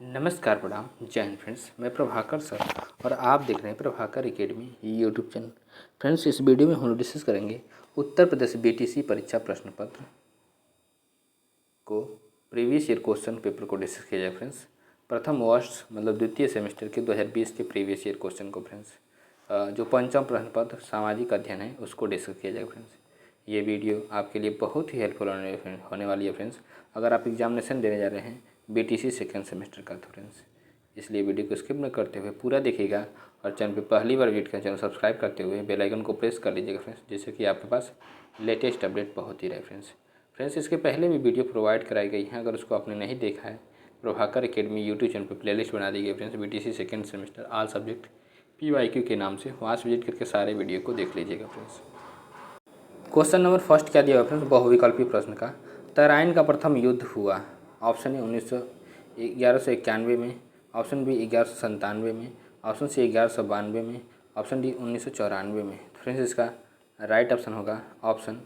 नमस्कार प्रणाम जय हिंद फ्रेंड्स। मैं प्रभाकर सर और आप देख रहे हैं Prabhakar academy YouTube channel. Friends, इस वीडियो में हम लोग डिस्कस करेंगे उत्तर प्रदेश बीटीसी परीक्षा प्रश्न पत्र को प्रीवियस ईयर क्वेश्चन पेपर को डिस्कस किया जाए। फ्रेंड्स, प्रथम वर्ष मतलब द्वितीय सेमेस्टर के 2020 के प्रीवियस ईयर क्वेश्चन को फ्रेंड्स जो पंचम प्रश्न पत्र सामाजिक अध्ययन है उसको डिस्कस किया जाए। फ्रेंड्स, ये वीडियो आपके लिए बहुत ही हेल्पफुल होने वाली है। फ्रेंड्स, अगर आप एग्जामिनेशन देने जा रहे हैं बीटीसी सेकेंड सेमेस्टर का तो फ्रेंड्स इसलिए वीडियो को स्किप न करते हुए पूरा देखिएगा और चैनल पे पहली बार विजिट करें चैनल सब्सक्राइब करते हुए बेल आइकन को प्रेस कर लीजिएगा फ्रेंड्स, जिससे कि आपके पास लेटेस्ट अपडेट पहुँचती रहे। फ्रेंड्स, इसके पहले भी वीडियो प्रोवाइड कराई गई है, अगर उसको आपने नहीं देखा है प्रभाकर एकेडमी यूट्यूब चैनल पर प्लेलिस्ट बना दी गई friends BTC second semester all subject PYQ के नाम से, वहाँ से विजिट करके सारे वीडियो को देख लीजिएगा। फ्रेंड्स, क्वेश्चन नंबर फर्स्ट क्या दिया हुआ फ्रेंड्स, बहुविकल्पी प्रश्न का। तराइन का प्रथम युद्ध हुआ, ऑप्शन ए 1191 में, ऑप्शन बी 1197 में, ऑप्शन सी 1192 में, ऑप्शन डी 1994 में। फ्रेंड्स, इसका राइट ऑप्शन होगा ऑप्शन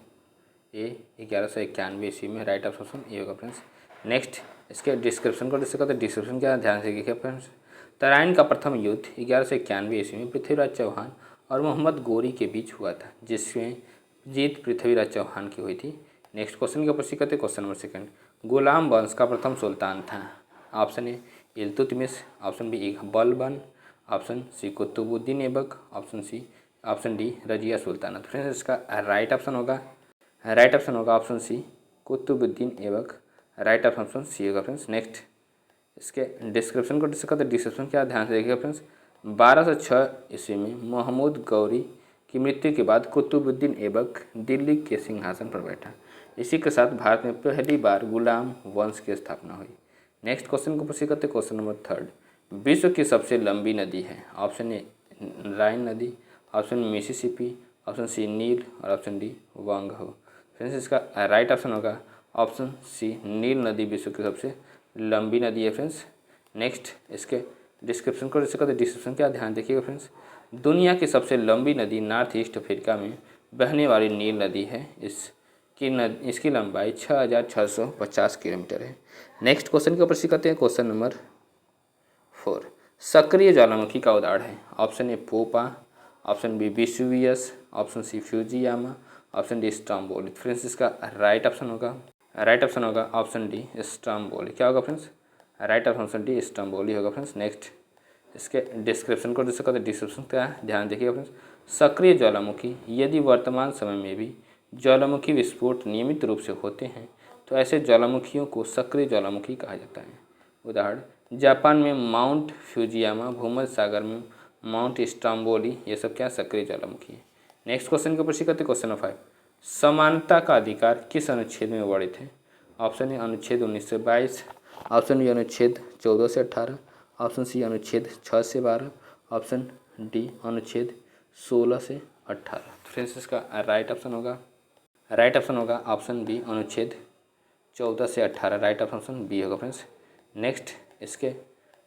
ए 1191 ईस्वी में। राइट ऑप्शन ए होगा फ्रेंड्स। नेक्स्ट, इसके डिस्क्रिप्शन को डिस्कस करते हैं। डिस्क्रिप्शन क्या ध्यान से देखिए फ्रेंड्स। तराइन का प्रथम युद्ध 1191 ईस्वी में पृथ्वीराज चौहान और मोहम्मद गोरी के बीच हुआ था, जिसमें जीत पृथ्वीराज चौहान की हुई थी। नेक्स्ट क्वेश्चन के ऊपर करते क्वेश्चन नंबर सेकंड। गुलाम वंश का प्रथम सुल्तान था, option A Iltutmish, option B Balban, option C Qutubuddin Aibak, option D Razia Sultana. तो फ्रेंड्स, इसका राइट ऑप्शन होगा option C Qutubuddin Aibak. Right option C होगा फ्रेंड्स। नेक्स्ट, इसके डिस्क्रिप्शन को डिस्कस करते हैं। डिस्क्रिप्शन क्या ध्यान से देखिएगा फ्रेंड्स। 1206 ईस्वी में महमूद गौरी की मृत्यु के बाद कुतुबुद्दीन ऐबक दिल्ली के सिंहासन पर बैठा। इसी के साथ भारत में पहली बार गुलाम वंश की स्थापना हुई। नेक्स्ट क्वेश्चन को प्रश्न करते क्वेश्चन नंबर थर्ड। विश्व की सबसे लंबी नदी है, ऑप्शन ए राइन नदी, ऑप्शन मिसिसिपी, ऑप्शन सी नील और ऑप्शन डी वांगहो। फ्रेंड्स, इसका राइट ऑप्शन होगा ऑप्शन सी नील नदी विश्व की सबसे लंबी नदी है। फ्रेंड्स, नेक्स्ट, इसके डिस्क्रिप्शन को डिस्कस करते। डिस्क्रिप्शन क्या ध्यान देखिएगा फ्रेंड्स। दुनिया की सबसे लंबी नदी नॉर्थ ईस्ट अफ्रीका में बहने वाली नील नदी है। इसकी लंबाई 6650 किलोमीटर है। नेक्स्ट क्वेश्चन के ऊपर सीखते हैं क्वेश्चन नंबर 4। सक्रिय ज्वालामुखी का उदाहरण है, option A Popa, option B Vesuvius, option C Fujiyama, option D Stromboli. Friends, इसका राइट ऑप्शन होगा ऑप्शन डी स्ट्रोम्बोली। क्या होगा friends? Right option D Stromboli होगा फ्रेंड्स। नेक्स्ट, इसके डिस्क्रिप्शन को डिस्कस करते। डिस्क्रिप्शन का ध्यान देखिएगा फ्रेंड्स। सक्रिय ज्वालामुखी यदि वर्तमान समय में भी ज्वालामुखी विस्फोट नियमित रूप से होते हैं तो ऐसे ज्वालामुखियों को सक्रिय ज्वालामुखी कहा जाता है। उदाहरण, जापान में माउंट फ्यूजियामा, भूमध्य सागर में माउंट स्ट्रोम्बोली, ये सब क्या सक्रिय ज्वालामुखी है। नेक्स्ट क्वेश्चन के ऊपर करते क्वेश्चन नंबर 5। समानता का अधिकार किस अनुच्छेद में वर्णित है? ऑप्शन ए अनुच्छेद 19 से 22, ऑप्शन बी अनुच्छेद 14 से 18, ऑप्शन सी अनुच्छेद 6 से 12, ऑप्शन डी अनुच्छेद 16 से 18। फ्रेंड्स, इसका राइट ऑप्शन होगा ऑप्शन बी अनुच्छेद 14 से 18। राइट ऑप्शन बी होगा फ्रेंड्स। नेक्स्ट, इसके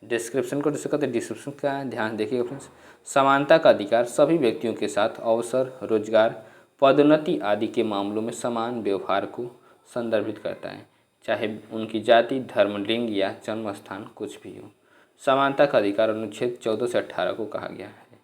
डिस्क्रिप्शन को डिस्कस करते। डिस्क्रिप्शन का ध्यान देखिएगा फ्रेंड्स। समानता का अधिकार सभी व्यक्तियों के साथ अवसर, रोजगार, पदोन्नति आदि के मामलों में समान व्यवहार को संदर्भित करता है, चाहे उनकी जाति, धर्म, लिंग या जन्म स्थान कुछ भी हो। समानता का अधिकार अनुच्छेद 14 से 18 को कहा गया है।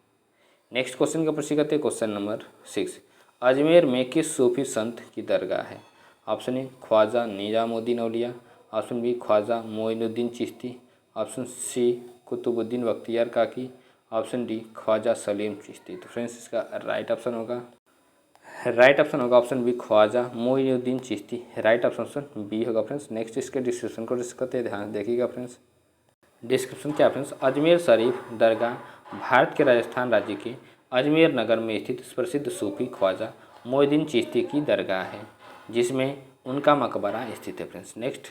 नेक्स्ट क्वेश्चन का प्रश्न करते हैं क्वेश्चन नंबर 6। अजमेर में किस सूफी संत की दरगाह है? Option A Khwaja Nizamuddin Auliya, option B Khwaja Moinuddin Chishti, option C Qutubuddin Bakhtiyar Kaki, option D Khwaja Salim Chishti. तो फ्रेंड्स, इसका राइट ऑप्शन होगा option B Khwaja Moinuddin Chishti. Right option B होगा फ्रेंड्स। नेक्स्ट, इसके डिस्क्रिप्शन को डिस्कस करते हैं, ध्यान देखिएगा फ्रेंड्स। डिस्क्रिप्शन क्या फ्रेंड्स। अजमेर शरीफ दरगाह भारत के राजस्थान राज्य के अजमेर नगर में स्थित प्रसिद्ध सूफी ख्वाजा मोइनुद्दीन चिश्ती की दरगाह है, जिसमें उनका मकबरा स्थित है। फ्रेंड्स, नेक्स्ट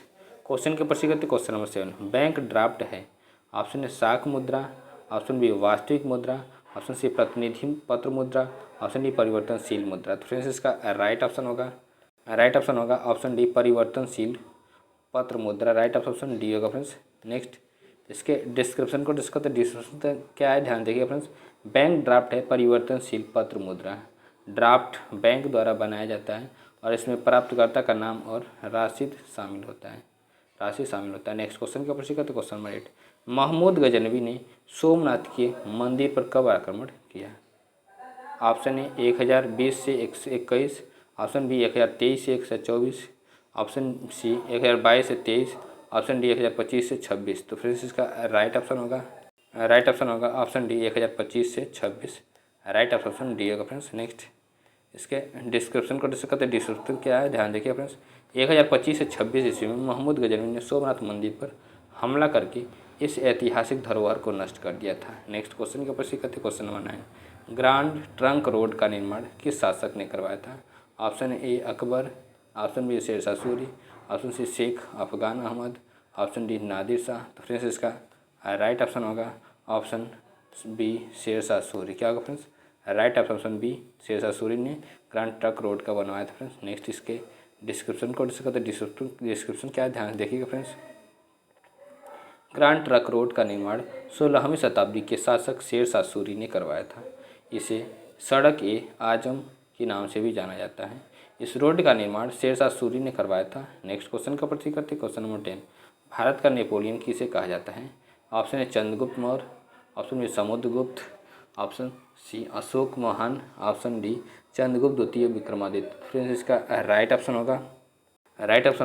क्वेश्चन के प्रश्न करते क्वेश्चन नंबर 7। बैंक ड्राफ्ट है, ऑप्शन ए शाक मुद्रा, ऑप्शन बी वास्तविक मुद्रा, ऑप्शन सी प्रतिनिधि पत्र मुद्रा, ऑप्शन डी परिवर्तनशील मुद्रा। तो फ्रेंड्स, इसका राइट ऑप्शन होगा ऑप्शन डी परिवर्तनशील पत्र मुद्रा। राइट ऑप्शन डी होगा फ्रेंड्स। नेक्स्ट, इसके डिस्क्रिप्शन को डिस्कस करते। डिस्क्रिप्शन क्या है ध्यान देखिए फ्रेंड्स। बैंक ड्राफ्ट है परिवर्तनशील पत्र मुद्रा। ड्राफ्ट बैंक द्वारा बनाया जाता है और इसमें प्राप्तकर्ता का नाम और राशि शामिल होता है। राशि शामिल होता है। नेक्स्ट क्वेश्चन के ऊपर सीखते क्वेश्चन नंबर 8, महमूद गजनवी ने सोमनाथ के मंदिर पर कब आक्रमण किया? ऑप्शन ए 1020 से 121, ऑप्शन बी 1023 से 124, ऑप्शन सी 1022 से 23, ऑप्शन डी 1025 से 26। तो फ्रेंड्स इसका राइट ऑप्शन होगा ऑप्शन डी 1025 से 26। राइट ऑप्शन डी होगा फ्रेंड्स। नेक्स्ट इसके डिस्क्रिप्शन को डिस्कस करते हैं। डिस्क्रिप्शन क्या है ध्यान देखिए फ्रेंड्स। 1025 से 26 ईस्वी में महमूद गजनवी ने सोमनाथ मंदिर पर हमला करके इस ऐतिहासिक धरोहर को नष्ट कर दिया था। नेक्स्ट क्वेश्चन के ऊपर सीखते question number 9, grand trunk road का निर्माण किस शासक ने करवाया था? Option A Akbar, option B Sher Shah Suri, option C Sheikh Afghan Ahmad, option D Nadir Shah. तो फ्रेंड्स इसका राइट ऑप्शन होगा ऑप्शन बी शेरशाह सूरी। क्या होगा friends? Right option B Sher Shah Suri ने ग्रांड ट्रंक रोड का बनवाया था फ्रेंड्स। नेक्स्ट इसके डिस्क्रिप्शन को डिस्कस करते हैं। डिस्क्रिप्शन क्या है ध्यान देखिएगा फ्रेंड्स। ग्रांड ट्रंक रोड का निर्माण 16वीं शताब्दी के शासक शेरशाह सूरी ने करवाया था। इसे सड़क ए आजम के नाम से भी जाना जाता है। इस रोड का निर्माण शेरशाह सूरी ने करवाया था। नेक्स्ट क्वेश्चन का प्रति करते क्वेश्चन नंबर 10, भारत का नेपोलियन किसे कहा जाता है? Option A Chandragupta Maurya, option B Samudragupta, option C Ashok महान, ऑप्शन डी चंद्रगुप्त द्वितीय विक्रमादित्य। फ्रेंड्स इसका राइट ऑप्शन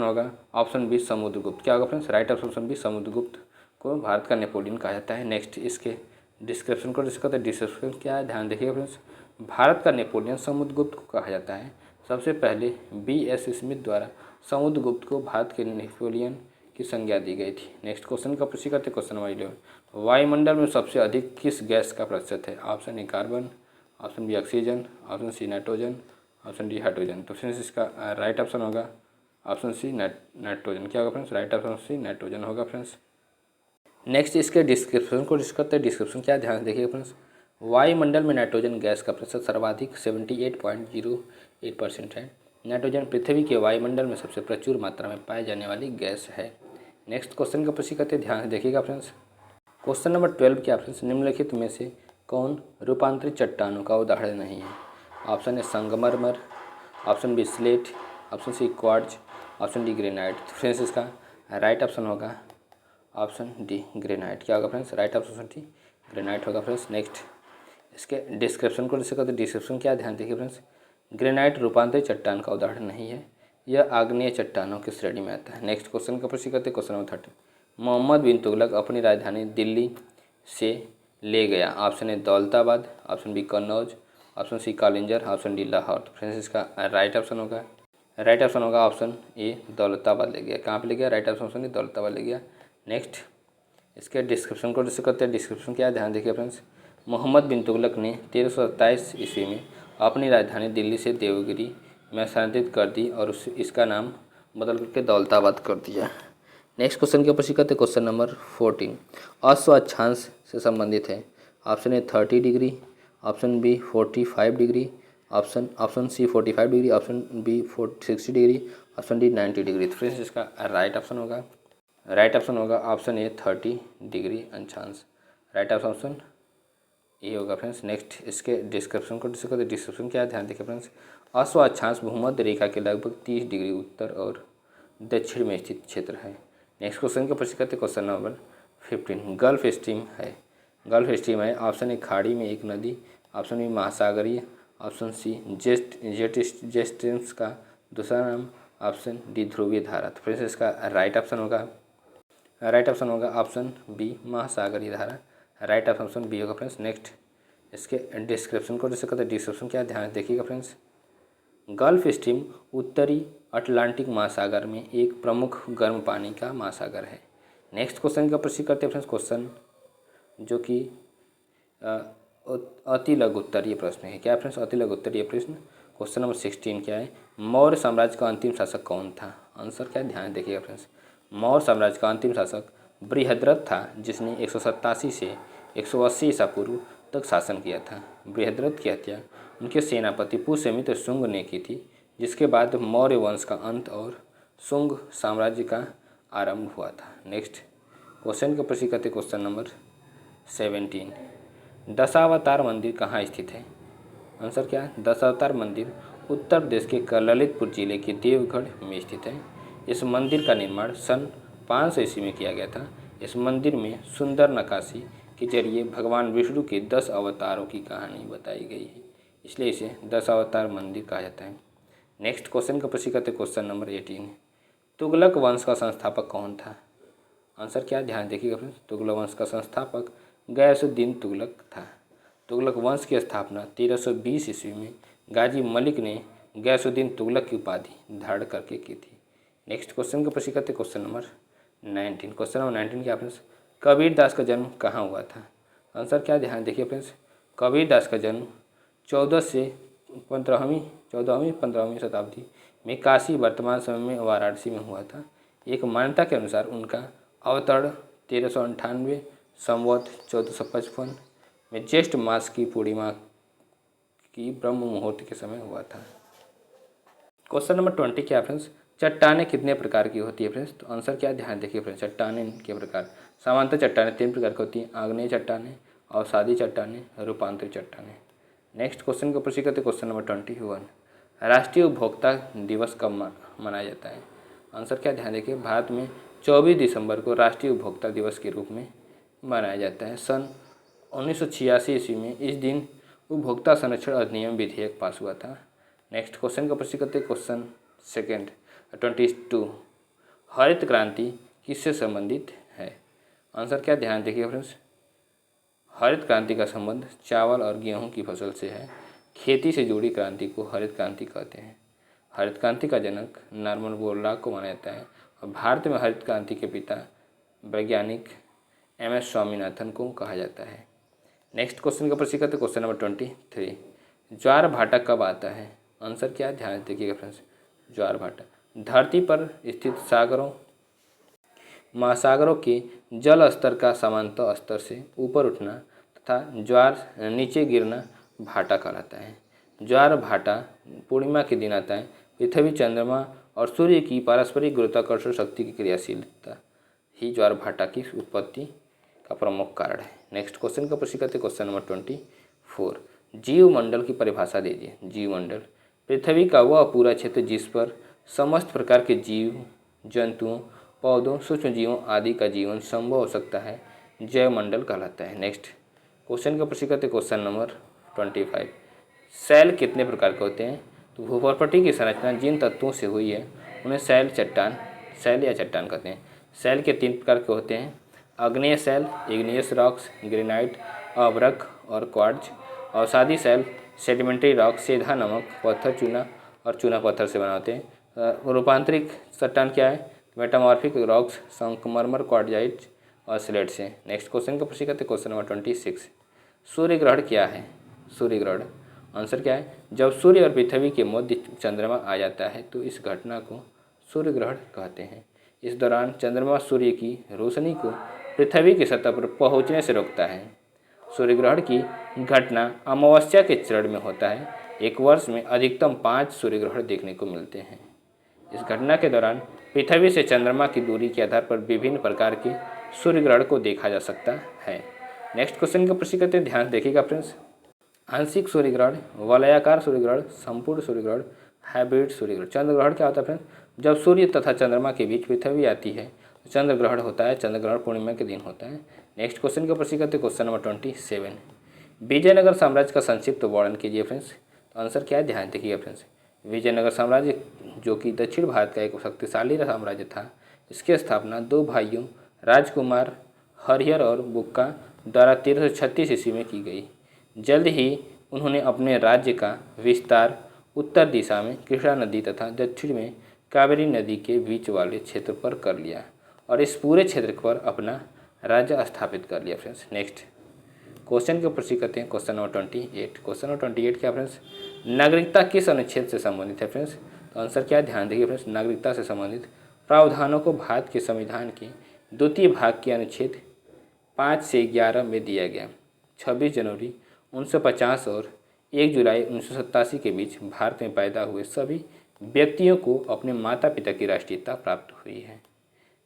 होगा ऑप्शन बी समुद्रगुप्त। क्या होगा friends? Right option B Samudragupta को भारत का नेपोलियन कहा जाता है। नेक्स्ट इसके डिस्क्रिप्शन को डिस्कस करते हैं। डिस्क्रिप्शन क्या है ध्यान देखिएगा फ्रेंड्स। भारत का नेपोलियन समुद्रगुप्त को कहा जाता है। सबसे पहले B.S. स्मिथ द्वारा समुद्रगुप्त को भारत के नेपोलियन की संज्ञा दी गई थी। नेक्स्ट क्वेश्चन का प्रश्न करते क्वेश्चन नंबर 11, वायुमंडल में सबसे अधिक किस गैस का प्रतिशत है? Option A carbon, option B oxygen, option C nitrogen, option D hydrogen. तो फ्रेंड्स इसका राइट ऑप्शन होगा ऑप्शन सी नाइट्रोजन। क्या होगा friends? Right option C nitrogen होगा फ्रेंड्स। नेक्स्ट इसके डिस्क्रिप्शन को डिस्कस करते हैं। डिस्क्रिप्शन क्या ध्यान देखिए फ्रेंड्स। वायुमंडल में नाइट्रोजन गैस का प्रतिशत सर्वाधिक 78.08% है। नाइट्रोजन पृथ्वी के वायुमंडल में सबसे प्रचुर मात्रा में पाई जाने वाली गैस है। नेक्स्ट क्वेश्चन का प्रश्न करते हैं ध्यान से देखिएगा फ्रेंड्स। क्वेश्चन नंबर 12 क्या फ्रेंड्स, निम्नलिखित में से कौन रूपांतरित चट्टानों का उदाहरण नहीं है? ऑप्शन ए संगमरमर, option B slate, option C quartz, option D granite. Friends इसका राइट ऑप्शन होगा ऑप्शन डी ग्रेनाइट। क्या होगा friends? Right option D granite होगा फ्रेंड्स। नेक्स्ट इसके डिस्क्रिप्शन को डिस्कस करते हैं। डिस्क्रिप्शन क्या ध्यान देखिए फ्रेंड्स। ग्रेनाइट रूपांतरित चट्टान का उदाहरण नहीं है, यह आग्नेय चट्टानों की श्रेणी में आता है। नेक्स्ट क्वेश्चन का प्रश्न करते हैं क्वेश्चन नंबर 13, मोहम्मद बिन तुगलक अपनी राजधानी दिल्ली से ले गया। Option A Daulatabad, option B Kannauj, option C Kalinjar, option D Lahore. तो फ्रेंड्स इसका राइट ऑप्शन होगा ऑप्शन ए दौलताबाद ले गया। कहाँ पे ले गया? राइट ऑप्शन दौलताबाद ले गया। नेक्स्ट इसके डिस्क्रिप्शन को डिस्कस करते हैं। डिस्क्रिप्शन क्या है ध्यान देखिए फ्रेंड्स। मोहम्मद बिन तुगलक ने 1327 ईस्वी में अपनी राजधानी दिल्ली से देवगिरी में स्थानांतरित कर दी और इसका नाम बदल करके दौलताबाद कर दिया। नेक्स्ट क्वेश्चन के ऊपर सीखते क्वेश्चन नंबर 14 अश्व अक्षांश से संबंधित है। Option A 30 degree, option B 45 degree, option C 45 degree, option B 60 degree, option D 90 degree. तो फ्रेंड्स इसका राइट ऑप्शन होगा ऑप्शन ए 30 डिग्री अंशांश। राइट ऑप्शन ये होगा फ्रेंड्स। नेक्स्ट इसके डिस्क्रिप्शन को डिस्कस करते हैं। डिस्क्रिप्शन क्या है ध्यान देखिए फ्रेंड्स। अश्व अक्षांश भूमध्य रेखा के लगभग 30 डिग्री उत्तर और दक्षिण में स्थित क्षेत्र है। नेक्स्ट क्वेश्चन का प्रश्न करते क्वेश्चन नंबर 15 गल्फ स्ट्रीम है। ऑप्शन ए खाड़ी में एक नदी, ऑप्शन बी महासागरीय, ऑप्शन सी जेट स्ट्रीम्स का दूसरा नाम, ऑप्शन डी ध्रुवीय धारा। तो फ्रेंड्स इसका राइट ऑप्शन होगा ऑप्शन बी महासागरीय धारा। राइट ऑप्शन बी होगा फ्रेंड्स। नेक्स्ट इसके डिस्क्रिप्शन को डिस्कस करते हैं। डिस्क्रिप्शन क्या ध्यान देखिएगा फ्रेंड्स। गल्फ स्ट्रीम उत्तरी अटलांटिक महासागर में एक प्रमुख गर्म पानी का महासागर है। नेक्स्ट क्वेश्चन का प्रश्न करते हैं फ्रेंड्स। क्वेश्चन जो कि अति लघु उत्तरीय प्रश्न है। क्या फ्रेंड्स? अति लघु उत्तरीय प्रश्न। क्वेश्चन नंबर 16 क्या है, मौर्य साम्राज्य का अंतिम शासक कौन था? आंसर क्या है ध्यान देखिएगा फ्रेंड्स। मौर्य साम्राज्य का अंतिम शासक बृहद्रथ था, जिसने 187 से 180 ईसा पूर्व तक शासन किया था। बृहद्रथ की हत्या उनके सेनापति पुष्यमित्र शुंग ने की थी, जिसके बाद मौर्य वंश का अंत और शुंग साम्राज्य का आरंभ हुआ था। नेक्स्ट क्वेश्चन का प्रश्न करते क्वेश्चन नंबर 17 दशावतार मंदिर कहाँ स्थित है? आंसर क्या है? दशावतार मंदिर उत्तर प्रदेश के ललितपुर जिले के देवगढ़ में स्थित है। इस मंदिर का निर्माण सन 500 ईस्वी में किया गया था। इस मंदिर में सुंदर नक्काशी के जरिए भगवान विष्णु के 10 अवतारों की कहानी बताई गई है, इसलिए इसे 10 अवतार मंदिर कहा जाता है। नेक्स्ट क्वेश्चन का प्रश्न करते क्वेश्चन नंबर 18। तुगलक वंश का संस्थापक कौन था? आंसर क्या, ध्यान देखिएगा फ्रेंड्स। तुगलक वंश का संस्थापक गयासुद्दीन तुगलक था। तुगलक वंश की स्थापना 1320 ईस्वी में गाजी मलिक ने गयासुद्दीन तुगलक की उपाधि धारण करके की थी। नेक्स्ट क्वेश्चन का प्रश्न करते क्वेश्चन नंबर 19। क्वेश्चन नंबर 19 क्या फ्रेंड्स, कबीर दास का जन्म कहाँ हुआ था? आंसर क्या, ध्यान देखिए फ्रेंड्स। कबीर दास का जन्म 14वीं शताब्दी में काशी वर्तमान समय में वाराणसी में हुआ था। एक मान्यता के अनुसार उनका अवतरण 1398 संवत 1455 में ज्येष्ठ मास की पूर्णिमा की ब्रह्म मुहूर्त के समय हुआ था। क्वेश्चन नंबर 20 क्या फ्रेंड्स, चट्टानें कितने प्रकार की होती है फ्रेंड्स? तो आंसर क्या, ध्यान देखिए फ्रेंड्स। चट्टानें के प्रकार, सामान्यतः चट्टानें 3 प्रकार की होती हैं, आग्नेय चट्टानें, अवसादी चट्टानें, रूपांतरित चट्टानें। नेक्स्ट क्वेश्चन का प्रश्न करते क्वेश्चन नंबर 21। राष्ट्रीय उपभोक्ता दिवस कब मनाया जाता है? आंसर क्या, ध्यान देखिए। भारत में 24 दिसंबर को राष्ट्रीय उपभोक्ता दिवस के रूप में मनाया जाता है। सन 1986 ईस्वी में इस दिन उपभोक्ता संरक्षण अधिनियम विधेयक पास हुआ था। नेक्स्ट क्वेश्चन का प्रश्न करते क्वेश्चन सेकेंड 22। हरित क्रांति किससे संबंधित है? आंसर क्या, ध्यान देखिए फ्रेंड्स। हरित क्रांति का संबंध चावल और गेहूं की फसल से है। खेती से जुड़ी क्रांति को हरित क्रांति कहते हैं। हरित क्रांति का जनक नॉर्मन बोरलॉग को माना जाता है और भारत में हरित क्रांति के पिता वैज्ञानिक MS स्वामीनाथन को कहा जाता है। नेक्स्ट क्वेश्चन का प्रश्न करते क्वेश्चन नंबर 23। ज्वार भाटा कब आता है? आंसर क्या, ध्यान देखिएगा फ्रेंड्स। ज्वार भाटा धरती पर स्थित सागरों महासागरों के जल स्तर का सामान्य स्तर से ऊपर उठना तथा ज्वार नीचे गिरना भाटा कहलाता है। ज्वार भाटा पूर्णिमा के दिन आता है। पृथ्वी, चंद्रमा और सूर्य की पारस्परिक गुरुत्वाकर्षण शक्ति की क्रियाशीलता ही ज्वार भाटा की उत्पत्ति का प्रमुख कारण है। नेक्स्ट क्वेश्चन का प्रश्न करते क्वेश्चन नंबर 24। जीवमंडल की परिभाषा दीजिए। जीवमंडल पृथ्वी का वह पूरा क्षेत्र जिस पर समस्त प्रकार के जीव, जंतुओं, पौधों, सूक्ष्म जीवों आदि का जीवन संभव हो सकता है, जैवमंडल कहलाता है। नेक्स्ट क्वेश्चन का प्रश्न करते क्वेश्चन नंबर 25। सेल कितने प्रकार के होते हैं? तो भूप्रकृति की संरचना जिन तत्वों से हुई है उन्हें सेल या चट्टान कहते हैं। सेल के 3 प्रकार के होते हैं, आग्नेय सेल, इग्नियस रॉक्स, ग्रेनाइट, अभ्रक और क्वार्ट्ज। अवसादी सेल सेडिमेंट्री रॉक, सेधा नमक, पत्थर, चूना और चूना पत्थर से बना होते हैं। रूपांतरित चट्टान क्या है? मेटामॉर्फिक रॉक्स, संगमरमर, क्वार्टजाइट और स्लेट से। नेक्स्ट क्वेश्चन का प्रश्न करते क्वेश्चन नंबर 26। सूर्य ग्रहण क्या है? सूर्य ग्रहण आंसर क्या है? जब सूर्य और पृथ्वी के मध्य चंद्रमा आ जाता है तो इस घटना को सूर्य ग्रहण कहते हैं। इस दौरान चंद्रमा सूर्य की रोशनी को पृथ्वी की सतह पर पहुंचने से रोकता है। सूर्य ग्रहण की घटना अमावस्या के चरण में होता है। एक वर्ष में अधिकतम 5 सूर्य ग्रहण देखने को मिलते हैं। इस घटना के दौरान पृथ्वी से चंद्रमा की दूरी के आधार पर विभिन्न प्रकार के सूर्य ग्रहण को देखा जा सकता है। नेक्स्ट क्वेश्चन का प्रश्न करते हैं, ध्यान देखिएगा फ्रेंड्स। आंशिक सूर्य ग्रहण, वलयाकार सूर्य ग्रहण, संपूर्ण सूर्य ग्रहण, हाइब्रिड सूर्य ग्रहण। चंद्र ग्रहण क्या होता है फ्रेंड्स? जब सूर्य तथा चंद्रमा के बीच पृथ्वी आती है तो चंद्र ग्रहण होता है। चंद्र ग्रहण पूर्णिमा के दिन होता है। नेक्स्ट क्वेश्चन का प्रश्न करते हैं क्वेश्चन नंबर 27। विजयनगर साम्राज्य का संक्षिप्त वर्णन कीजिए फ्रेंड्स। तो आंसर क्या है, ध्यान देखिए फ्रेंड्स। विजयनगर साम्राज्य जो कि दक्षिण भारत का एक शक्तिशाली साम्राज्य था, इसकी स्थापना 2 भाइयों राजकुमार हरिहर और बुक्का द्वारा 1336 ईस्वी में की गई। जल्द ही उन्होंने अपने राज्य का विस्तार उत्तर दिशा में कृष्णा नदी तथा दक्षिण में कावेरी नदी के बीच वाले क्षेत्र पर कर लिया और इस पूरे क्षेत्र पर अपना राज्य स्थापित कर लिया फ्रेंड्स। नेक्स्ट क्वेश्चन के प्रश्न करते हैं क्वेश्चन नंबर 28। क्वेश्चन नंबर 28 क्या फ्रेंड्स? नागरिकता किस अनुच्छेद से संबंधित है फ्रेंड्स? तो आंसर क्या है, ध्यान देखिए फ्रेंड्स। नागरिकता से संबंधित प्रावधानों को भारत के संविधान के 2 भाग के अनुच्छेद 5 से 11 में दिया गया। 26 जनवरी 1950 और 1 जुलाई 1987 के बीच भारत में पैदा हुए सभी व्यक्तियों को अपने माता पिता की राष्ट्रीयता प्राप्त हुई है।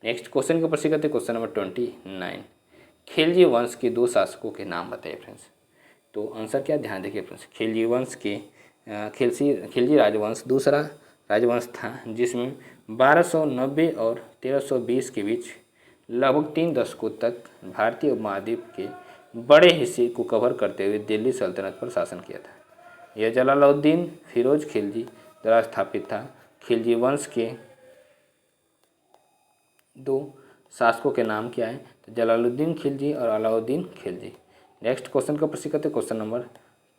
नेक्स्ट क्वेश्चन का प्रश्न करते हैं क्वेश्चन नंबर 29। खिलजी वंश के 2 शासकों के नाम बताइए फ्रेंड्स। तो आंसर क्या, ध्यान देखिए फ्रेंड्स। खिलजी वंश के खिलजी राजवंश दूसरा राजवंश था जिसमें 1290 और 1320 के बीच लगभग 3 दशकों तक भारतीय उपमहाद्वीप के बड़े हिस्से को कवर करते हुए दिल्ली सल्तनत पर शासन किया था। यह जलालुद्दीन फिरोज खिलजी द्वारा स्थापित था। खिलजी वंश के 2 शासकों के नाम क्या है? तो जलालुद्दीन खिलजी और अलाउद्दीन खिलजी। नेक्स्ट क्वेश्चन का प्रश्न करते हैं, क्वेश्चन नंबर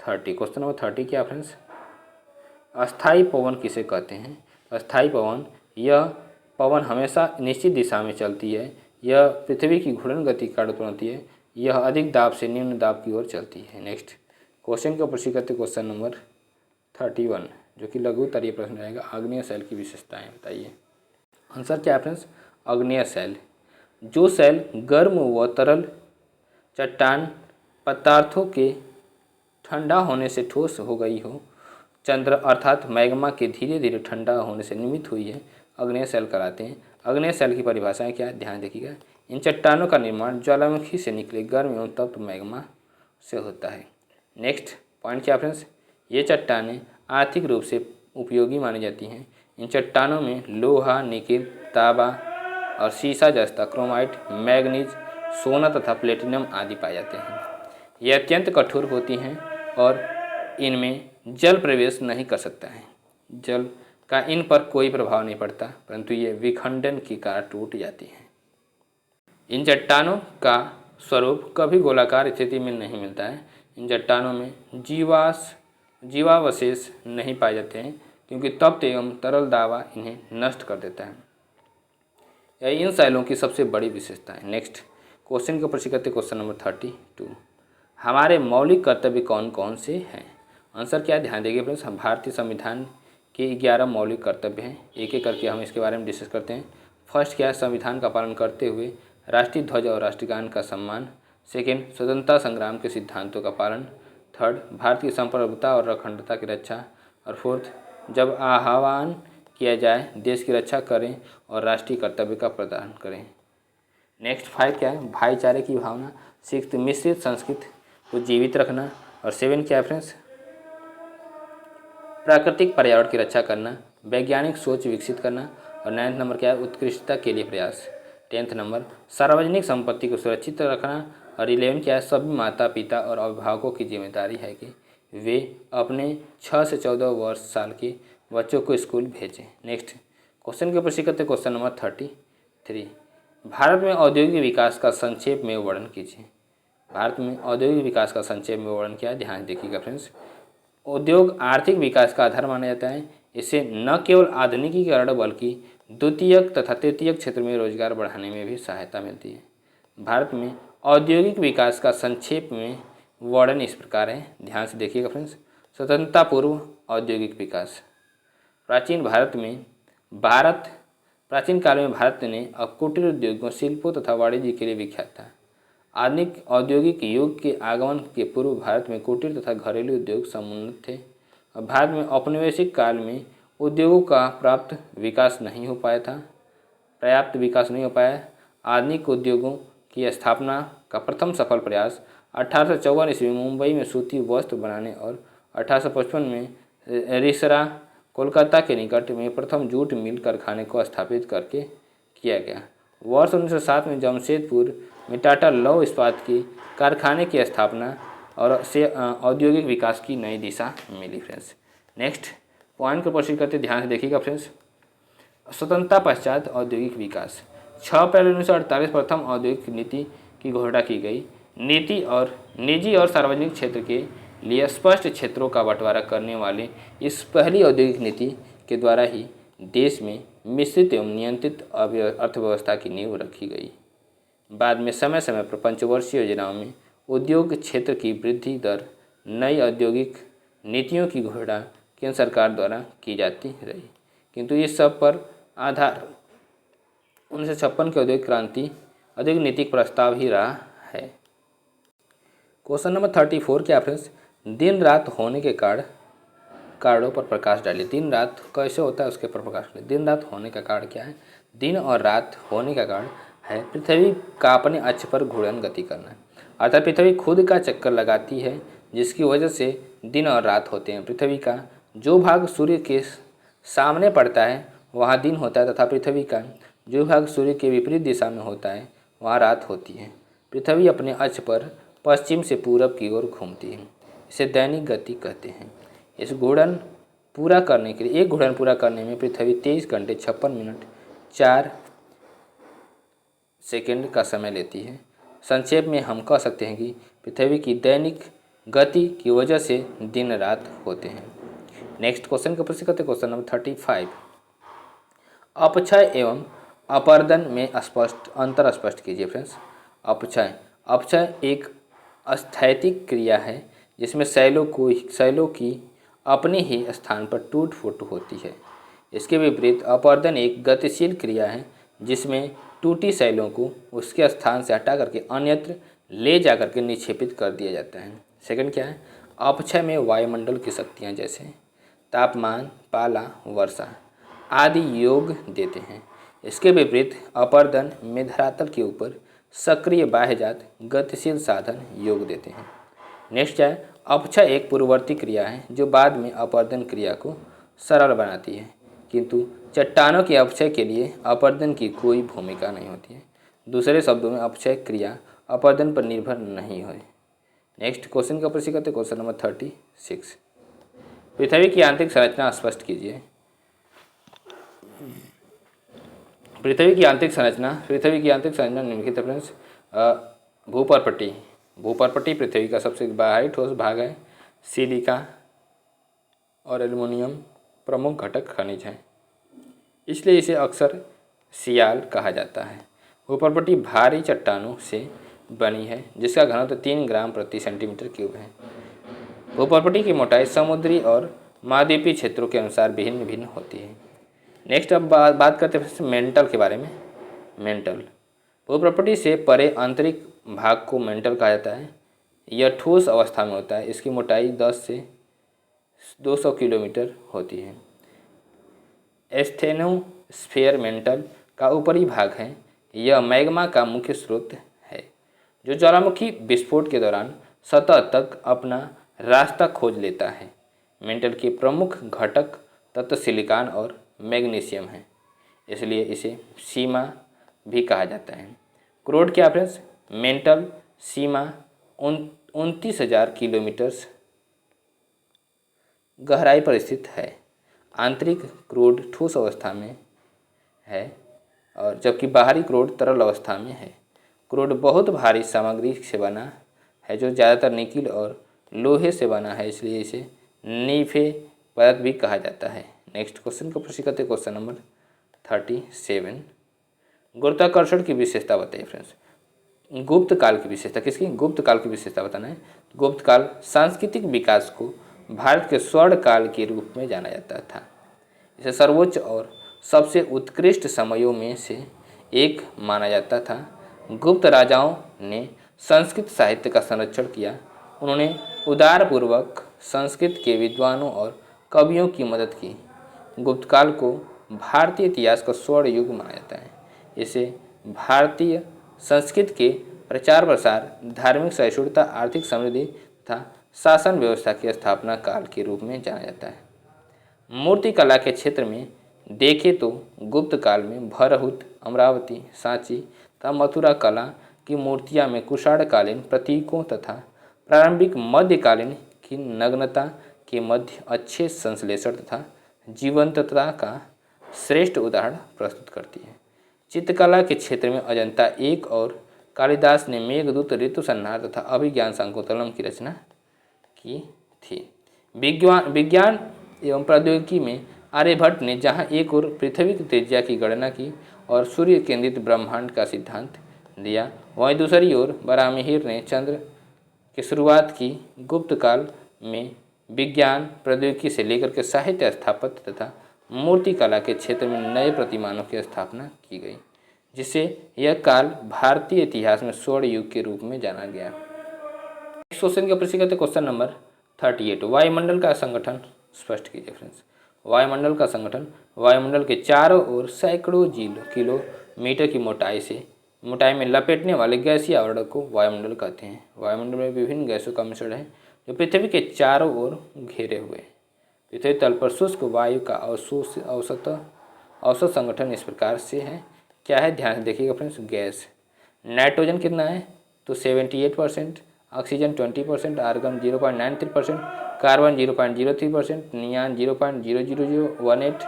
30। क्वेश्चन नंबर 30 क्या फ्रेंड्स? अस्थाई पवन किसे कहते हैं? अस्थाई पवन, यह पवन हमेशा निश्चित दिशा में चलती है। यह पृथ्वी की घूर्णन गति के कारण उत्पन्न होती है। यह अधिक दाब से निम्न दाब की ओर चलती है। नेक्स्ट क्वेश्चन का प्रश्न करते हैं, क्वेश्चन नंबर 31, जो कि लघु उत्तरीय प्रश्न रहेगा। आग्नेय शैल की विशेषताएं बताइए। आंसर क्या है फ्रेंड्स? आग्नेय शैल, जो शैल गर्म व तरल चट्टान पदार्थों के ठंडा होने से ठोस हो गई हो, चंद्र अर्थात मैग्मा के धीरे धीरे ठंडा होने से निर्मित हुई है, आग्नेय शैल कहलाते हैं। आग्नेय शैल की परिभाषाएं क्या है? ध्यान देखिएगा। इन चट्टानों का निर्माण ज्वालामुखी से निकले गर्म एवं तप्त मैग्मा से होता है। नेक्स्ट पॉइंट क्या फ्रेंड्स? ये चट्टानें आर्थिक रूप से उपयोगी मानी जाती हैं। इन चट्टानों में लोहा, निकेल, तांबा और सीसा जस्ता, क्रोमाइट, मैग्नीज, सोना तथा प्लेटिनम आदि पाए जाते हैं। ये अत्यंत कठोर होती हैं और इनमें जल प्रवेश नहीं कर सकता है। जल का इन पर कोई प्रभाव नहीं पड़ता, परंतु ये विखंडन के कारण टूट जाती हैं। इन चट्टानों का स्वरूप कभी गोलाकार स्थिति में नहीं मिलता है। इन चट्टानों में जीवावशेष नहीं पाए जाते हैं, क्योंकि तप्त एवं तरल लावा इन्हें नष्ट कर देता है। यही इन शैलों की सबसे बड़ी विशेषता है। नेक्स्ट क्वेश्चन का प्रश्न करते, क्वेश्चन नंबर 32। हमारे मौलिक कर्तव्य कौन कौन से हैं? आंसर क्या है? ध्यान देंगे फ्रेंड्स। हम भारतीय संविधान के 11 मौलिक कर्तव्य हैं। एक एक करके हम इसके बारे में डिस्कस करते हैं। फर्स्ट क्या है? संविधान का पालन करते हुए राष्ट्रीय ध्वज और राष्ट्रगान का सम्मान। सेकेंड, स्वतंत्रता संग्राम के सिद्धांतों का पालन। थर्ड, भारत की संप्रभुता और अखंडता की रक्षा। और फोर्थ, जब आह्वान किया जाए देश की रक्षा करें और राष्ट्रीय कर्तव्य का प्रदान करें। नेक्स्ट 5 क्या है? भाईचारे की भावना। 6, मिश्रित संस्कृति को जीवित रखना। और 7 क्या है फ्रेंड्स? प्राकृतिक पर्यावरण की रक्षा करना, वैज्ञानिक सोच विकसित करना। और 9 नंबर क्या है? उत्कृष्टता के लिए प्रयास। 10 नंबर, सार्वजनिक संपत्ति को सुरक्षित रखना। और 11 क्या है? सभी माता पिता और अभिभावकों की जिम्मेदारी है कि वे अपने 6 से 14 वर्ष साल के बच्चों को स्कूल भेजें। नेक्स्ट क्वेश्चन के प्रश्न करते, क्वेश्चन नंबर 33। भारत में औद्योगिक विकास का संक्षेप में वर्णन कीजिए। भारत में औद्योगिक विकास का संक्षेप में वर्णन क्या है? ध्यान देखिएगा फ्रेंड्स। उद्योग आर्थिक विकास का आधार माना जाता है। इससे न केवल आधुनिकीकरण बल्कि द्वितीयक तथा तृतीयक क्षेत्र में रोजगार बढ़ाने में भी सहायता मिलती है। भारत में औद्योगिक विकास का संक्षेप में वर्णन इस प्रकार है। ध्यान से देखिएगा फ्रेंड्स। स्वतंत्रता पूर्व औद्योगिक विकास। प्राचीन काल में भारत ने कुटीर उद्योगों, शिल्पों तथा वाणिज्य के लिए विख्यात था। आधुनिक औद्योगिक युग के आगमन के पूर्व भारत में कुटीर तथा घरेलू उद्योग समुन्नत थे। और भारत में औपनिवेशिक काल में उद्योगों का पर्याप्त विकास नहीं हो पाया। आधुनिक उद्योगों की स्थापना का प्रथम सफल प्रयास 1854 ईस्वी में मुंबई में सूती वस्त्र बनाने और 1855 में रिसरा, कोलकाता के निकट में प्रथम जूट मिल कारखाने को स्थापित करके किया गया। वर्ष 1907 में जमशेदपुर में टाटा लौह इस्पात की कारखाने की स्थापना और से औद्योगिक विकास की नई दिशा मिली फ्रेंड्स। नेक्स्ट पॉइंट को प्रश्न करते, ध्यान से देखिएगा फ्रेंड्स। स्वतंत्रता पश्चात औद्योगिक विकास। 6 अप्रैल 1948 प्रथम औद्योगिक नीति की घोषणा की गई। नीति और निजी और सार्वजनिक क्षेत्र के लिए स्पष्ट क्षेत्रों का बंटवारा करने वाले इस पहली औद्योगिक नीति के द्वारा ही देश में मिश्रित एवं नियंत्रित अर्थव्यवस्था की नींव रखी गई। बाद में समय समय पर पंचवर्षीय योजनाओं में उद्योग क्षेत्र की वृद्धि दर नई औद्योगिक नीतियों की घोषणा केंद्र सरकार द्वारा की जाती रही, किंतु इस सब पर आधार 1956 की औद्योगिक नीतिक प्रस्ताव ही रहा है। क्वेश्चन नंबर 34 क्या फ्रेंड्स? दिन रात होने के कारणों पर प्रकाश डालिए। दिन रात कैसे होता है उसके पर प्रकाश डालिए। दिन रात होने का कारण क्या है? दिन और रात होने का कारण है पृथ्वी का अपने अक्ष पर घूर्णन गति करना। अर्थात पृथ्वी खुद का चक्कर लगाती है, जिसकी वजह से दिन और रात होते हैं। पृथ्वी का जो भाग सूर्य के सामने पड़ता है वहाँ दिन होता है तथा पृथ्वी का जो भाग सूर्य के विपरीत दिशा में होता है वहाँ रात होती है। पृथ्वी अपने अक्ष पर पश्चिम से पूरब की ओर घूमती है। इसे दैनिक गति कहते हैं। इस घूर्णन पूरा करने के लिए एक घूर्णन पूरा करने में पृथ्वी 23 घंटे 56 मिनट 4 सेकंड का समय लेती है। संक्षेप में हम कह सकते हैं कि पृथ्वी की दैनिक गति की वजह से दिन रात होते हैं। नेक्स्ट क्वेश्चन का प्रश्न करते हैं, क्वेश्चन नंबर 35। अपक्षय एवं अपर्दन में स्पष्ट अंतर स्पष्ट कीजिए फ्रेंड्स। अपक्षय एक स्थैतिक क्रिया है जिसमें शैलों की अपने ही स्थान पर टूट फूट होती है। इसके विपरीत अपर्दन एक गतिशील क्रिया है जिसमें टूटी शैलों को उसके स्थान से हटा करके अन्यत्र ले जा करके निक्षेपित कर दिया जाता है। सेकंड क्या है, अपक्षय में वायुमंडल की शक्तियाँ जैसे तापमान, पाला, वर्षा आदि योग देते हैं। इसके विपरीत अपर्दन में धरातल के ऊपर सक्रिय बाह्यजात गतिशील साधन योग देते हैं। नेक्स्ट है, अपक्षय एक पूर्ववर्ती क्रिया है जो बाद में अपर्दन क्रिया को सरल बनाती है, किंतु चट्टानों के अपक्षय के लिए अपर्दन की कोई भूमिका नहीं होती है। दूसरे शब्दों में अपक्षय क्रिया अपर्दन पर निर्भर नहीं है। नेक्स्ट क्वेश्चन का प्रश्न करते, क्वेश्चन नंबर 36। पृथ्वी की आंतरिक संरचना स्पष्ट कीजिए। पृथ्वी की आंतरिक संरचना निम्नलिखित फ्रेंड्स। भूपर्पटी पृथ्वी का सबसे बाहरी ठोस भाग है। सिलिका और एल्युमिनियम प्रमुख घटक खनिज हैं, इसलिए इसे अक्सर सियाल कहा जाता है। भूपर्पटी भारी चट्टानों से बनी है जिसका घनत्व 3 ग्राम प्रति सेंटीमीटर क्यूब है। भूपर्पटी की मोटाई समुद्री और महाद्वीपीय क्षेत्रों के अनुसार भिन्न भिन्न होती है। नेक्स्ट अब बात करते हैं मेंटल के बारे में। मेंटल भूपर्पटी से परे आंतरिक भाग को मेंटल कहा जाता है। यह ठोस अवस्था में होता है। इसकी मोटाई 10 से 200 किलोमीटर होती है। एस्थेनोस्फीयर मेंटल का ऊपरी भाग है। यह मैग्मा का मुख्य स्रोत है जो ज्वालामुखी विस्फोट के दौरान सतह तक अपना रास्ता खोज लेता है। मेंटल के प्रमुख घटक तत्व सिलिकॉन और मैग्नीशियम है, इसलिए इसे सीमा भी कहा जाता है। क्रोड क्या फ्रेंड्स? मेंटल सीमा 29,000 किलोमीटर गहराई पर स्थित है। आंतरिक क्रोड ठोस अवस्था में है और जबकि बाहरी क्रोड तरल अवस्था में है। क्रोड बहुत भारी सामग्री से बना है जो ज़्यादातर निकिल और लोहे से बना है, इसलिए इसे नीफे पदार्थ भी कहा जाता है। नेक्स्ट क्वेश्चन को प्रश्न करते, क्वेश्चन नंबर 37। गुरुत्वाकर्षण की विशेषता बताइए फ्रेंड्स। गुप्त काल की विशेषता किसकी? गुप्त काल की विशेषता बताना है। गुप्त काल सांस्कृतिक विकास को भारत के स्वर्ण काल के रूप में जाना जाता था। इसे सर्वोच्च और सबसे उत्कृष्ट समयों में से एक माना जाता था। गुप्त राजाओं ने संस्कृत साहित्य का संरक्षण किया। उन्होंने उदारपूर्वक संस्कृत के विद्वानों और कवियों की मदद की। गुप्त काल को भारतीय इतिहास का स्वर्ण युग माना जाता है। इसे भारतीय संस्कृत के प्रचार प्रसार, धार्मिक सहिष्णुता, आर्थिक समृद्धि तथा शासन व्यवस्था की स्थापना काल के रूप में जाना जाता है। मूर्ति कला के क्षेत्र में देखें तो गुप्त काल में भरहुत, अमरावती, सांची तथा मथुरा कला की मूर्तियां में कुषाणकालीन प्रतीकों तथा प्रारंभिक मध्यकालीन की नग्नता के मध्य अच्छे संश्लेषण तथा जीवंतता का श्रेष्ठ उदाहरण प्रस्तुत करती है। चित्रकला के क्षेत्र में अजंता एक और कालिदास ने मेघदूत, ऋतु संहार तथा अभिज्ञान शाकुंतलम की रचना की थी। विज्ञान एवं प्रौद्योगिकी में आर्यभट्ट ने जहां एक और पृथ्वी की त्रिज्या की गणना की और सूर्य केंद्रित ब्रह्मांड का सिद्धांत दिया, वहीं दूसरी ओर बराहमिहिर ने चंद्र की शुरुआत की। गुप्त काल में विज्ञान प्रौद्योगिकी से लेकर के साहित्य, स्थापत्य तथा मूर्ति कला के क्षेत्र में नए प्रतिमानों की स्थापना की गई, जिससे यह काल भारतीय इतिहास में स्वर्ण युग के रूप में जाना गया। क्वेश्चन का प्रश्न करते, क्वेश्चन नंबर 38। वायुमंडल का संगठन स्पष्ट कीजिए फ्रेंड्स। वायुमंडल का संगठन वायुमंडल के चारों ओर सैकड़ों किलोमीटर की मोटाई में लपेटने वाले गैसीय आवरण को वायुमंडल कहते हैं। वायुमंडल में विभिन्न गैसों का मिश्रण है जो पृथ्वी के चारों ओर घेरे हुए। पृथ्वी तल पर शुष्क वायु का औसत संगठन इस प्रकार से है, क्या है ध्यान से देखिएगा फ्रेंड्स। गैस नाइट्रोजन कितना है तो 78%, ऑक्सीजन 20%, आर्गन 0.93%, कार्बन 0.03%, नियान 0.00018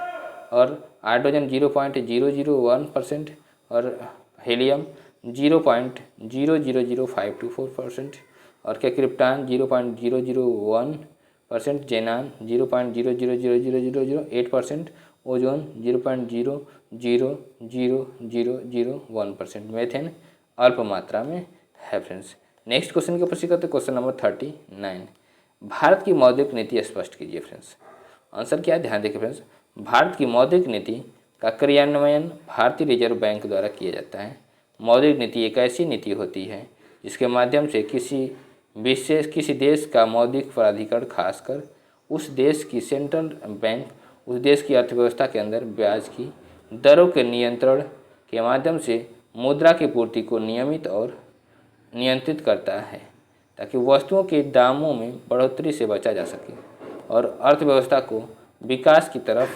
और हाइड्रोजन 0.0001% और हीलियम 0.000524% और क्या क्रिप्टॉन 0.001%, जेनान 0.000008%, ओजोन 0.0000001%, मेथेन अल्प मात्रा में है फ्रेंड्स। नेक्स्ट क्वेश्चन के ऊपर करते हैं, क्वेश्चन नंबर 39। भारत की मौद्रिक नीति स्पष्ट कीजिए फ्रेंड्स। आंसर क्या है ध्यान देखिए फ्रेंड्स। भारत की मौद्रिक नीति का क्रियान्वयन भारतीय रिजर्व बैंक द्वारा किया जाता है। मौद्रिक नीति एक ऐसी नीति होती है जिसके माध्यम से किसी देश का मौद्रिक प्राधिकरण, खासकर उस देश की सेंट्रल बैंक, उस देश की अर्थव्यवस्था के अंदर ब्याज की दरों के नियंत्रण के माध्यम से मुद्रा की पूर्ति को नियमित और नियंत्रित करता है, ताकि वस्तुओं के दामों में बढ़ोतरी से बचा जा सके और अर्थव्यवस्था को विकास की तरफ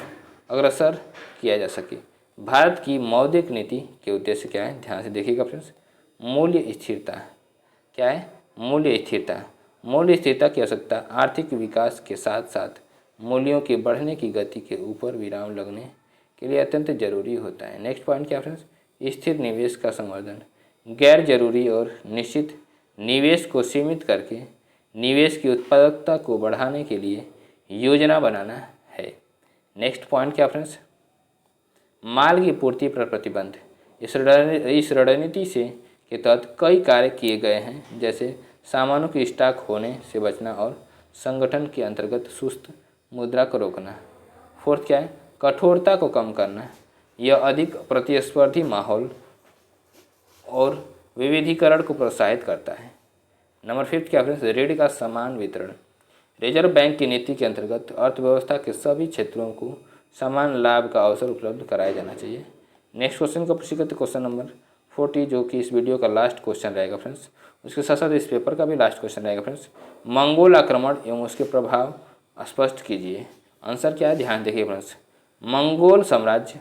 अग्रसर किया जा सके। भारत की मौद्रिक नीति के उद्देश्य क्या है ध्यान से देखिएगा फ्रेंड्स। मूल्य स्थिरता। क्या है? मूल्य स्थिरता। मूल्य स्थिरता की आवश्यकता आर्थिक विकास के साथ साथ मूल्यों के बढ़ने की गति के ऊपर विराम लगने के लिए अत्यंत जरूरी होता है। नेक्स्ट पॉइंट क्या फ्रेंड्स? स्थिर निवेश का संवर्धन। गैर जरूरी और निश्चित निवेश को सीमित करके निवेश की उत्पादकता को बढ़ाने के लिए योजना बनाना है। नेक्स्ट पॉइंट क्या फ्रेंड्स? माल की पूर्ति पर प्रतिबंध। इस रणनीति से के तहत कई कार्य किए गए हैं, जैसे सामानों की स्टॉक होने से बचना और संगठन के अंतर्गत सुस्त मुद्रा को रोकना। फोर्थ क्या है? कठोरता को कम करना। यह अधिक प्रतिस्पर्धी माहौल और विविधीकरण को प्रोत्साहित करता है। नंबर 5 क्या फ्रेंड्स? ऋण का समान वितरण। रिजर्व बैंक की नीति के अंतर्गत अर्थव्यवस्था के सभी क्षेत्रों को समान लाभ का अवसर उपलब्ध कराया जाना चाहिए। नेक्स्ट क्वेश्चन का प्रश्न करते क्वेश्चन नंबर 40, जो कि इस वीडियो का लास्ट क्वेश्चन रहेगा फ्रेंड्स। उसके साथ साथ इस पेपर का भी लास्ट क्वेश्चन रहेगा फ्रेंड्स। मंगोल आक्रमण एवं उसके प्रभाव स्पष्ट कीजिए। आंसर क्या है ध्यान देखिए फ्रेंड्स। मंगोल साम्राज्य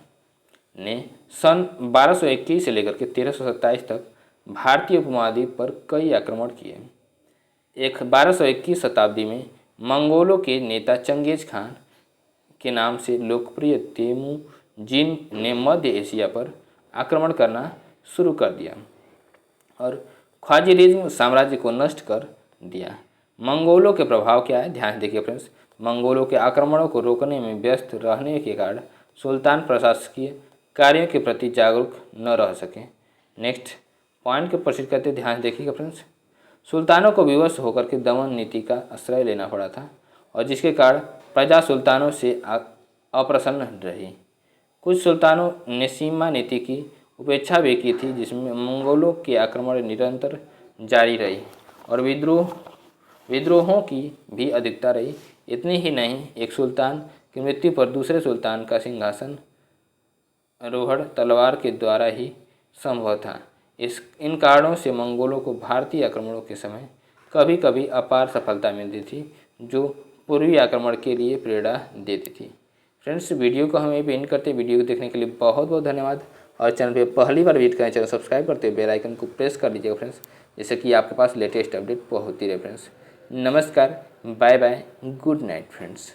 ने सन 1221 से लेकर के 1327 तक भारतीय उपमहाद्वीप पर कई आक्रमण किए। 1221 शताब्दी में मंगोलों के नेता चंगेज खान के नाम से लोकप्रिय तेमुजिन ने मध्य एशिया पर आक्रमण करना शुरू कर दिया और ख्वारिज़्म साम्राज्य को नष्ट कर दिया। मंगोलों के प्रभाव क्या है ध्यान देखिए फ्रेंड्स। मंगोलों के आक्रमणों को रोकने में व्यस्त रहने के कारण सुल्तान प्रशासकीय कार्यों के प्रति जागरूक न रह सके। नेक्स्ट पॉइंट के प्रश्न करते ध्यान देखिएगा फ्रेंड्स। सुल्तानों को विवश होकर के दमन नीति का आश्रय लेना पड़ा था और जिसके कारण प्रजा सुल्तानों से अप्रसन्न रही। कुछ सुल्तानों ने सीमा नीति की उपेक्षा भी की थी, जिसमें मंगोलों के आक्रमण निरंतर जारी रही और विद्रोहों की भी अधिकता रही। इतनी ही नहीं, एक सुल्तान की मृत्यु पर दूसरे सुल्तान का सिंहासन आरोहण तलवार के द्वारा ही संभव था। इन कारणों से मंगोलों को भारतीय आक्रमणों के समय कभी कभी अपार सफलता मिलती थी, जो पूर्वी आक्रमण के लिए प्रेरणा देती थी। फ्रेंड्स, वीडियो को हम यहीं पे एंड करते हैं। वीडियो को देखने के लिए बहुत बहुत धन्यवाद और चैनल पे पहली बार विजिट करें, चैनल सब्सक्राइब करते हुए बेल आइकन को प्रेस कर लीजिएगा फ्रेंड्स, जिससे कि आपके पास लेटेस्ट अपडेट पहुंचती रहे फ्रेंड्स। नमस्कार, bye bye, good night friends.